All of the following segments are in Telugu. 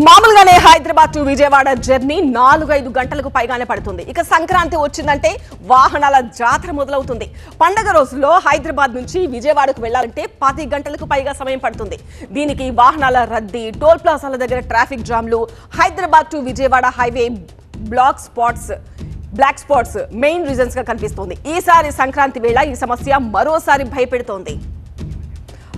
మామూలుగానే హైదరాబాద్ టు విజయవాడ జర్నీ 4-5 గంటలకు పైగానే పడుతుంది. ఇక సంక్రాంతి వచ్చిందంటే వాహనాల జాతర మొదలవుతుంది. పండగ రోజుల్లో హైదరాబాద్ నుంచి విజయవాడకు వెళ్లాలంటే 10 గంటలకు పైగా సమయం పడుతుంది. దీనికి వాహనాల రద్దీ, టోల్ ప్లాజాల దగ్గర ట్రాఫిక్ జామ్లు, Hyderabad to Vijayawada highway black spots main reasons గా కనిపిస్తోంది. ఈసారి సంక్రాంతి వేళ ఈ సమస్య మరోసారి భయపెడుతోంది.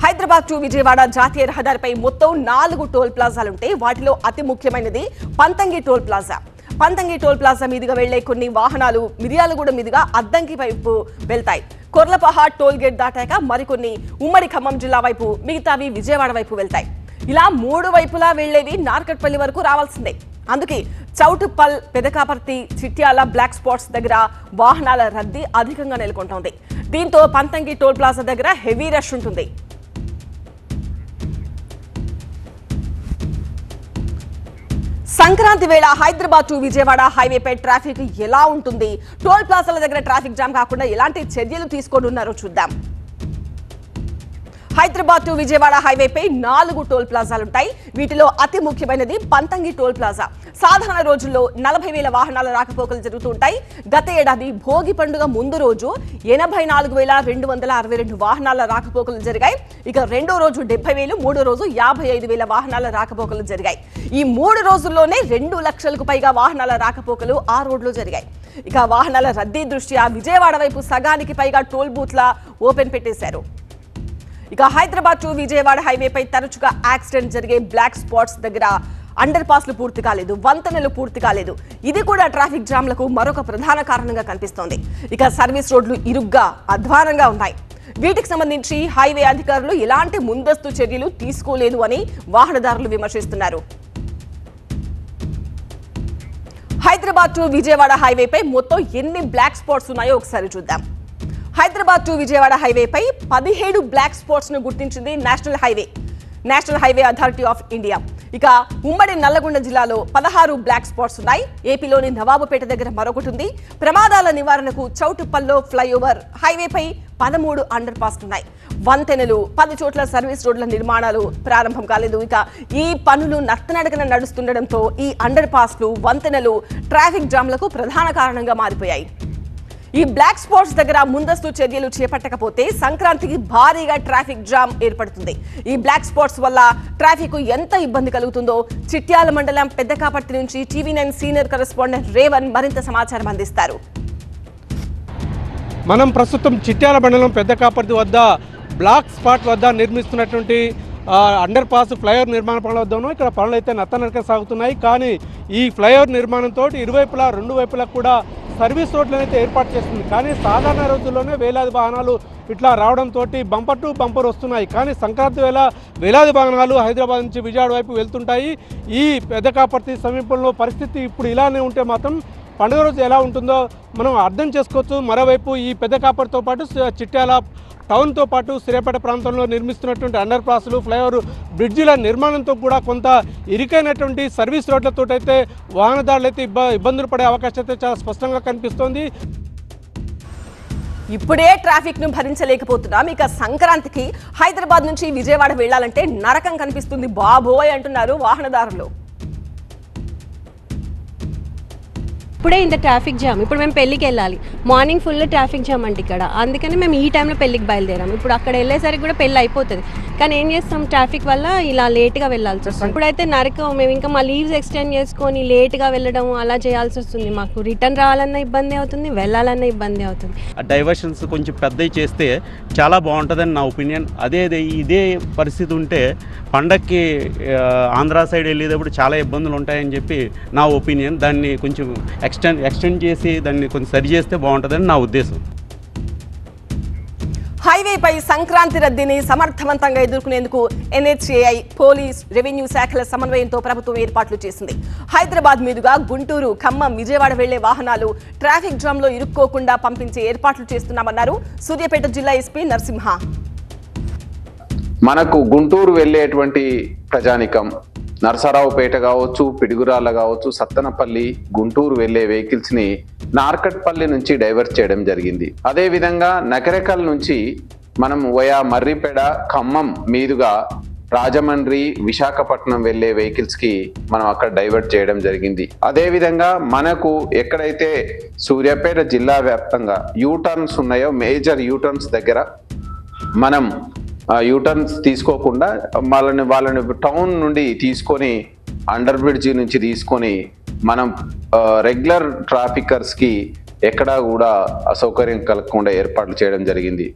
హైదరాబాద్ టు విజయవాడ జాతీయ రహదారిపై మొత్తం 4 టోల్ ప్లాజాలుంటే వాటిలో అతి ముఖ్యమైనది Pantangi toll plaza. Pantangi toll plaza మీదుగా వెళ్లే కొన్ని వాహనాలు మిర్యాలగూడ మీదుగా అద్దంకి వైపు వెళ్తాయి. కొర్లపహాడ్ టోల్ గేట్ దాటాక మరికొన్ని ఉమ్మడి ఖమ్మం జిల్లా వైపు, మిగతావి విజయవాడ వైపు వెళ్తాయి. ఇలా 3 వైపులా వెళ్లేవి నార్కట్పల్లి వరకు రావాల్సిందే. అందుకే చౌటుప్పల్, పెదకాపర్తి, చిట్యాల బ్లాక్ స్పాట్స్ దగ్గర వాహనాల రద్దీ అధికంగా నెలకొంటోంది. దీంతో పంతంగి టోల్ ప్లాజా దగ్గర హెవీ రష్ ఉంటుంది. సంక్రాంతి వేళ హైదరాబాద్ టు విజయవాడ హైవేపై ట్రాఫిక్ ఎలా ఉంటుంది, టోల్ ప్లాజాల దగ్గర ట్రాఫిక్ జామ్ కాకుండా ఎలాంటి చర్యలు తీసుకోనున్నారో చూద్దాం. హైదరాబాద్ టు విజయవాడ హైవేపై 4 టోల్ ప్లాజాలుంటాయి. వీటిలో అతి ముఖ్యమైనది పంతంగి టోల్ ప్లాజా. సాధారణ రోజుల్లో 40,000 వాహనాల రాకపోకలు జరుగుతూ ఉంటాయి. గత ఏడాది భోగి పండుగ ముందు రోజు 84,262 వాహనాల రాకపోకలు జరిగాయి. ఇక రెండో రోజు 70,000, మూడో రోజు 55,000 వాహనాల రాకపోకలు జరిగాయి. ఈ 3 రోజుల్లోనే 2 లక్షలకు పైగా వాహనాల రాకపోకలు ఆ రోడ్లో జరిగాయి. ఇక వాహనాల రద్దీ దృష్ట్యా విజయవాడ వైపు సగానికి పైగా టోల్ బూత్ల ఓపెన్ పెట్టేశారు. ఇక హైదరాబాద్ టు విజయవాడ హైవేపై తరచుగా యాక్సిడెంట్ జరిగే బ్లాక్ స్పాట్స్ దగ్గర అండర్ పాస్లు పూర్తి కాలేదు, వంతెనలు పూర్తి కాలేదు. ఇది కూడా ట్రాఫిక్ జామ్లకు మరొక ప్రధాన కారణంగా కనిపిస్తోంది. ఇక సర్వీస్ రోడ్లు ఇరుగ్గా, అధ్వానంగా ఉన్నాయి. వీటికి సంబంధించి హైవే అధికారులు ఎలాంటి ముందస్తు చర్యలు తీసుకోలేదు అని వాహనదారులు విమర్శిస్తున్నారు. హైదరాబాద్ టు విజయవాడ హైవేపై మొత్తం ఎన్ని బ్లాక్ స్పాట్స్ ఉన్నాయో ఒకసారి చూద్దాం. హైదరాబాద్ టు విజయవాడ హైవేపై 17 బ్లాక్ స్పాట్స్ ను గుర్తించింది National Highway Authority of India. ఇక ఉమ్మడి నల్లగొండ జిల్లాలో 16 బ్లాక్ స్పాట్స్ ఉన్నాయి. ఏపీలోని నవాబుపేట దగ్గర మరొకటి ఉంది. ప్రమాదాల నివారణకు చౌటుప్పల్లో ఫ్లైఓవర్, హైవేపై 13 అండర్ పాస్ ఉన్నాయి. వంతెనలు, 10 చోట్ల సర్వీస్ రోడ్ల నిర్మాణాలు ప్రారంభం కాలేదు. ఇక ఈ పనులు నత్తనడకన నడుస్తుండటంతో ఈ అండర్ పాస్లు, వంతెనలు ట్రాఫిక్ జామ్లకు ప్రధాన కారణంగా మారిపోయాయి. ఈ బ్లాక్ స్పాట్స్ దగ్గర ముందస్తు చర్యలు చేపట్టకపోతే సంక్రాంతికి భారీగా ట్రాఫిక్ జామ్ ఏర్పడుతుంది. ఈ బ్లాక్ స్పాట్స్ వల్ల ట్రాఫిక్ ఎంత ఇబ్బంది కలుగుతుందో చిట్యాల మండలం పెద్దకాపర్తి నుంచి TV9 సీనియర్ కరెస్పాండెంట్ రేవన్ మరింత సమాచారం అందిస్తారు. మనం ప్రస్తుతం చిట్యాల మండలం పెద్దకాపర్తి వద్ద బ్లాక్ స్పాట్ వద్ద నిర్మిస్తున్నటువంటి అండర్ పాస్ ఫ్లైఓవర్ నిర్మాణ పనులు వద్ద ఉన్నాం. ఇక్కడ పనులు అయితే నత్తనడక సాగుతున్నాయి. కానీ ఈ ఫ్లైఓవర్ నిర్మాణంతో ఇరువైపులా, 2 వైపులా కూడా సర్వీస్ రోడ్లను అయితే ఏర్పాటు చేస్తుంది. కానీ సాధారణ రోజుల్లోనే వేలాది వాహనాలు ఇట్లా రావడంతో బంపర్ టు బంపర్ వస్తున్నాయి. కానీ సంక్రాంతి వేళ వేలాది వాహనాలు హైదరాబాద్ నుంచి విజయవాడ వైపు వెళ్తుంటాయి. ఈ పెద్దకాపర్తి సమీపంలో పరిస్థితి ఇప్పుడు ఇలానే ఉంటే మాత్రం పండుగ రోజు ఎలా ఉంటుందో మనం అర్థం చేసుకోవచ్చు. మరోవైపు ఈ పెద్దకాపర్తితో పాటు చిట్యాల టౌన్తో పాటు సిరిపేట ప్రాంతంలో నిర్మిస్తున్నటువంటి అండర్ పాస్లు, ఫ్లైఓవర్ బ్రిడ్జిల నిర్మాణంతో కూడా కొంత ఇరుకైనటువంటి సర్వీస్ రోడ్లతో అయితే వాహనదారులు అయితే ఇబ్బందులు పడే అవకాశం అయితే చాలా స్పష్టంగా కనిపిస్తోంది. ఇప్పుడే ట్రాఫిక్ ను భరించలేకపోతున్నాం. ఇక సంక్రాంతికి హైదరాబాద్ నుంచి విజయవాడ వెళ్లాలంటే నరకం కనిపిస్తుంది బాబోయ్ అంటున్నారు వాహనదారులు. ఇప్పుడే ఇంత ట్రాఫిక్ జామ్. ఇప్పుడు మేము పెళ్ళికి వెళ్ళాలి, మార్నింగ్ ఫుల్ ట్రాఫిక్ జామ్ అంటే ఇక్కడ. అందుకని మేము ఈ టైంలో పెళ్ళికి బయలుదేరాము. ఇప్పుడు అక్కడ వెళ్ళేసరికి కూడా పెళ్ళి అయిపోతుంది. కానీ ఏం చేస్తాం, ట్రాఫిక్ వల్ల ఇలా లేట్గా వెళ్ళాల్సి వస్తుంది. ఇప్పుడైతే నరకం. మేము ఇంకా మా లీవ్స్ ఎక్స్టెండ్ చేసుకొని లేట్గా వెళ్ళడం అలా చేయాల్సి వస్తుంది. మాకు రిటర్న్ రావాలన్నా ఇబ్బంది అవుతుంది, వెళ్ళాలన్నా ఇబ్బంది అవుతుంది. డైవర్షన్స్ కొంచెం పెద్దవి చేస్తే చాలా బాగుంటుందని నా ఒపీనియన్. ఇదే పరిస్థితి ఉంటే పండక్కి ఆంధ్ర సైడ్ వెళ్ళేటప్పుడు చాలా ఇబ్బందులు ఉంటాయని చెప్పి నా ఒపీనియన్. దాన్ని కొంచెం ఎక్స్టెండ్ చేసి దాన్ని కొంచెం సరి చేస్తే బాగుంటుందని నా ఉద్దేశం. హైవేపై సంక్రాంతి రద్దీని సమర్థవంతంగా ఎదుర్కొనేందుకు NHAI, పోలీస్, రెవెన్యూ శాఖల సమన్వయంతో ప్రభుత్వం ఏర్పాట్లు చేసింది. హైదరాబాద్ మీదుగా గుంటూరు, ఖమ్మం, విజయవాడ వెళ్లే వాహనాలు ట్రాఫిక్ జామ్ లో ఇరుక్కోకుండా పంపించే ఏర్పాట్లు చేస్తున్నామన్నారు సూర్యాపేట జిల్లా ఎస్పీ నరసింహ. మనకు గుంటూరు వెళ్ళేటువంటి ప్రజానికం నరసరావుపేట కావచ్చు, పిడుగురాళ్ళ కావచ్చు, సత్తనపల్లి, గుంటూరు వెళ్లే వెహికల్స్ ని నార్కట్పల్లి నుంచి డైవర్ట్ చేయడం జరిగింది. అదేవిధంగా నకరేకల్ నుంచి మనం వయా మర్రిపేడ, ఖమ్మం మీదుగా రాజమండ్రి విశాఖపట్నం వెళ్ళే వెహికల్స్ కి మనం అక్కడ డైవర్ట్ చేయడం జరిగింది. అదేవిధంగా మనకు ఎక్కడైతే సూర్యాపేట జిల్లా వ్యాప్తంగా యూటర్న్స్ ఉన్నాయో మేజర్ యూటర్న్స్ దగ్గర మనం యూటర్న్స్ తీసుకోకుండా వాళ్ళని టౌన్ నుండి తీసుకొని అండర్ బ్రిడ్జి నుంచి తీసుకొని మనం రెగ్యులర్ ట్రాఫికర్స్కి ఎక్కడా కూడా అసౌకర్యం కలగకుండా ఏర్పాట్లు చేయడం జరిగింది.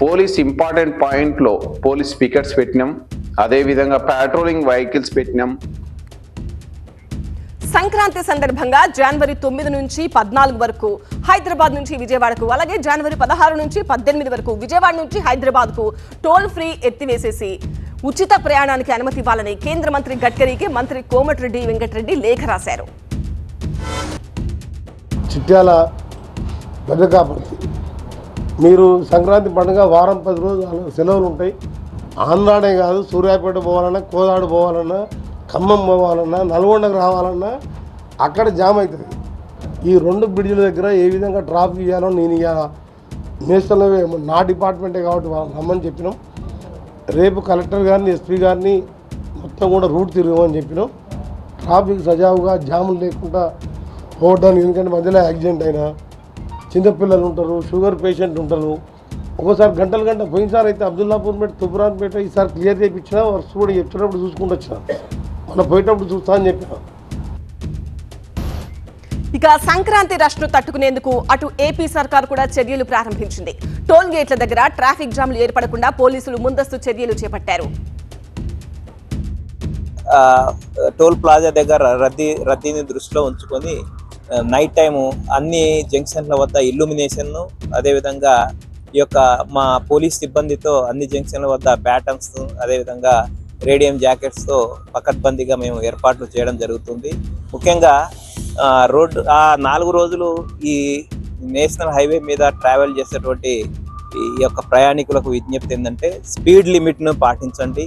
పోలీస్ ఇంపార్టెంట్ పాయింట్లో పోలీస్ పికెట్స్ పెట్టినాం, అదేవిధంగా పాట్రోలింగ్ వెహికల్స్ పెట్టినాం. సంక్రాంతి సందర్భంగా జనవరి 9 నుంచి 14 వరకు హైదరాబాద్ నుంచి విజయవాడకు, అలాగే జనవరి 16 నుంచి 18 వరకు విజయవాడ నుంచి హైదరాబాద్కు టోల్ ఫ్రీ ఎత్తివేసేసి ఉచిత ప్రయాణానికి అనుమతి ఇవ్వాలని కేంద్ర మంత్రి గడ్కరీకి మంత్రి కోమటిరెడ్డి వెంకటరెడ్డి లేఖ రాశారు. చిట్యాల పెద్దకాపర్తి మీరు సంక్రాంతి పండుగ వారం 10 రోజులు సెలవులు ఉంటాయి. ఆంధ్రానే కాదు, సూర్యాపేట పోవాలన్నా, కోదాడు పోవాలన్నా, ఖమ్మం పోవాలన్నా, నల్గొండకు రావాలన్నా అక్కడ జామ్ అవుతుంది. ఈ 2 బ్రిడ్జిల దగ్గర ఏ విధంగా ట్రాఫిక్ ఇవ్వాలో నేను ఇవ్వాలా నేషనల్ నా డిపార్ట్మెంటే కాబట్టి రమ్మని చెప్పినాం. రేపు కలెక్టర్ గారిని ఎస్పీ గారిని మొత్తం కూడా రూట్ తిరగమని చెప్పినాం. ట్రాఫిక్ సజావుగా జాములు లేకుండా పోవడానికి, ఎందుకంటే మధ్యలో యాక్సిడెంట్ అయినా చిన్నపిల్లలు ఉంటారు, షుగర్ పేషెంట్ ఉంటారు. ఒకసారి గంటలు పోయినసారి అయితే అబ్దుల్లాపూర్పేట, తుబ్రాన్పేట ఈసారి క్లియర్ చేయించినా వర్క్స్ కూడా చెప్తున్నప్పుడు చూసుకుంటూ వచ్చినా, మనం పోయేటప్పుడు చూస్తా అని చెప్పినా. ఇక సంక్రాంతి రష్ను తట్టుకునేందుకు అటు ఏపీ సర్కార్ కూడా చర్యలు ప్రారంభించింది. టోల్ గేట్ల దగ్గర ట్రాఫిక్ జామ్లు ఏర్పడకుండా పోలీసులు ముందస్తు చర్యలు చేపట్టారు. టోల్ ప్లాజా దగ్గర రద్దీని దృష్టిలో ఉంచుకొని నైట్ టైము అన్ని జంక్షన్ల వద్ద ఇల్యూమినేషన్, అదేవిధంగా ఈ యొక్క మా పోలీస్ సిబ్బందితో అన్ని జంక్షన్ల వద్ద బ్యాటన్స్, అదేవిధంగా రేడియం జాకెట్స్తో పకడ్బందీగా మేము ఏర్పాట్లు చేయడం జరుగుతుంది. ముఖ్యంగా రోడ్డు 4 రోజులు ఈ నేషనల్ హైవే మీద ట్రావెల్ చేసేటువంటి ఈ యొక్క ప్రయాణికులకు విజ్ఞప్తి ఏంటంటే స్పీడ్ లిమిట్ను పాటించండి.